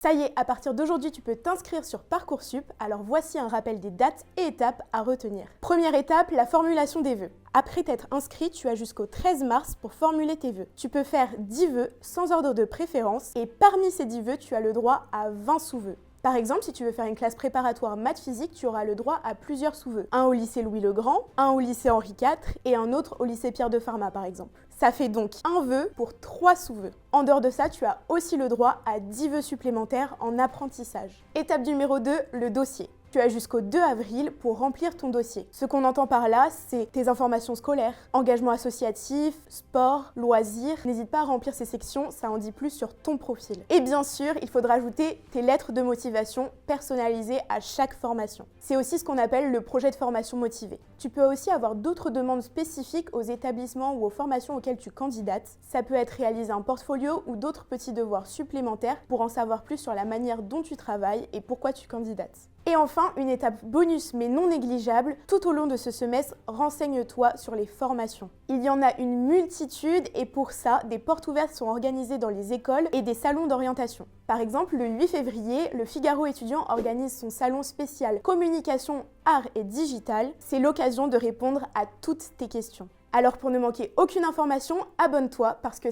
Ça y est, à partir d'aujourd'hui, tu peux t'inscrire sur Parcoursup, alors voici un rappel des dates et étapes à retenir. Première étape, la formulation des vœux. Après t'être inscrit, tu as jusqu'au 13 mars pour formuler tes vœux. Tu peux faire 10 vœux sans ordre de préférence et parmi ces 10 vœux, tu as le droit à 20 sous-vœux. Par exemple, si tu veux faire une classe préparatoire maths physique, tu auras le droit à plusieurs sous-vœux. Un au lycée Louis-le-Grand, un au lycée Henri IV et un autre au lycée Pierre de Farmat par exemple. Ça fait donc un vœu pour 3 sous-vœux. En dehors de ça, tu as aussi le droit à 10 vœux supplémentaires en apprentissage. Étape numéro 2, le dossier. Tu as jusqu'au 2 avril pour remplir ton dossier. Ce qu'on entend par là, c'est tes informations scolaires, engagement associatif, sport, loisirs. N'hésite pas à remplir ces sections, ça en dit plus sur ton profil. Et bien sûr, il faudra ajouter tes lettres de motivation personnalisées à chaque formation. C'est aussi ce qu'on appelle le projet de formation motivé. Tu peux aussi avoir d'autres demandes spécifiques aux établissements ou aux formations auxquelles tu candidates. Ça peut être réaliser un portfolio ou d'autres petits devoirs supplémentaires pour en savoir plus sur la manière dont tu travailles et pourquoi tu candidates. Et enfin, une étape bonus mais non négligeable, tout au long de ce semestre, renseigne-toi sur les formations. Il y en a une multitude et pour ça, des portes ouvertes sont organisées dans les écoles et des salons d'orientation. Par exemple, le 8 février, le Figaro étudiant organise son salon spécial Communication, Art et Digital. C'est l'occasion de répondre à toutes tes questions. Alors pour ne manquer aucune information, abonne-toi parce que